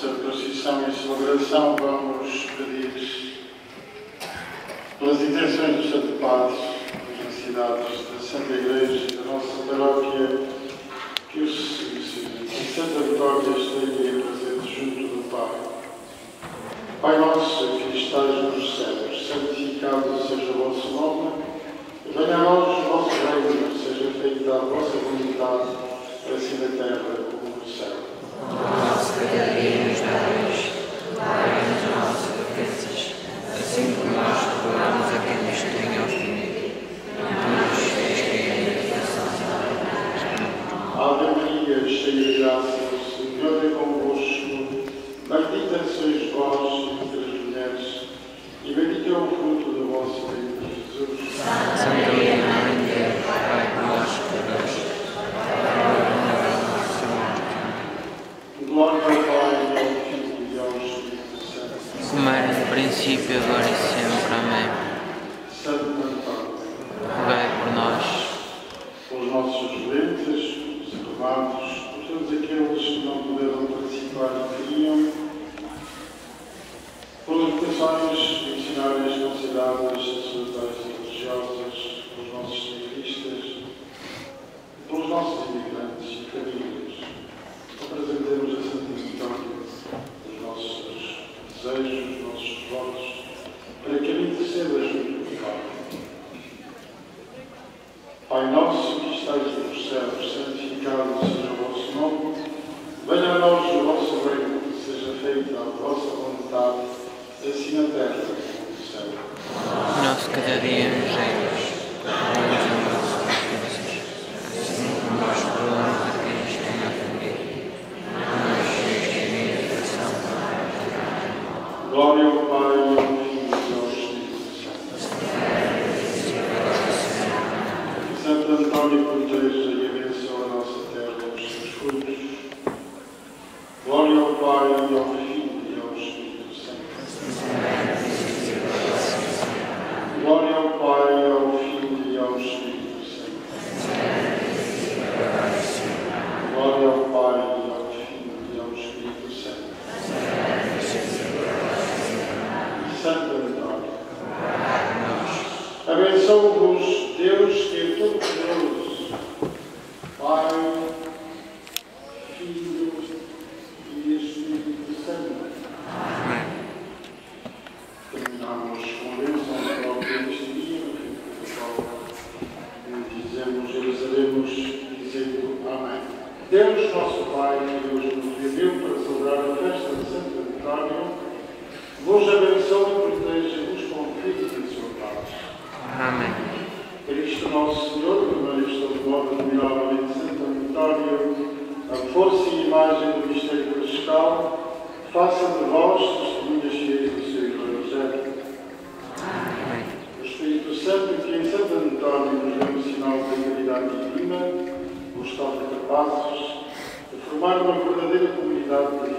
sua procissão e sua oração, vamos pedir pelas intenções dos Santo Padre, das necessidades da Santa Igreja e da nossa paróquia, que a Santa Vitória esteja presente junto do Pai. Pai nosso, que estás nos céus, santificado seja o vosso nome, venha a nós o vosso reino, seja feita a vossa vontade, assim na terra como no céu. O nosso cada dia nos dá hoje, perdoai-nos as nossas ofensas, assim como nós perdoamos a quem nos tem ofendido. Não nos deixes cair em tentação, Ave Maria, cheia de graça, o Senhor é convosco, bendita sois vós entre as mulheres, e bendito é o fruto do vosso ventre, Jesus. Santa Maria, Mãe de Deus, rogai por nós, pecadores, Glória ao Pai, ao Filho e ao Espírito Santo. como era no princípio, agora e sempre. Amém. Santo Antônio, Rogai por nós, pelos nossos doentes, os enfermados, por todos aqueles que não puderam participar e queriam, pelas vocações missionárias consideradas sacerdotais e religiosas, pelos nossos cientistas, pelos nossos imigrantes e famílias. Apresentemos a Santa Vitória os nossos desejos, os nossos votos, para que ele interceda junto do Pai. Pai nosso que estais nos céus, santificado seja o vosso nome, venha a nós o vosso reino, seja feita a vossa vontade, assim na terra como no céu. o nosso cada dia nos dai hoje, perdoai-nos as nossas ofensas, assim como nós perdoamos a quem nos tem ofendido. Não nos deixes cair em tentação, Glória ao Pai, ao Filho e ao Espírito Santo. Santo Antônio proteja e abençoa a nossa terra e os seus frutos. Glória ao Pai, ao Filho e ao Espírito Santo. Glória ao Pai, ao Filho e ao Espírito Santo. Glória ao Pai, ao Filho e ao Espírito Santo. Santo Antônio, abençoe-vos Deus que é todo-poderoso, Pai, Filho e Espírito Santo. Terminamos com a bênção da própria deste dia, no qual dizemos, rezaremos dizendo Amém. Deus, nosso Pai, que Deus nos deu para celebrar a festa de Santo Antônio, vos abençoe e proteja e vos confie em sua paz. Amém. Cristo nosso Senhor, que manifestou de modo admirável em Santo Antônio a força e imagem do mistério pascal, faça de vós testemunhas fiéis do seu Evangelho. Amém. O Espírito Santo, que em Santo Antônio nos deu um sinal da caridade divina, vos torne capazes de formar uma verdadeira comunidade de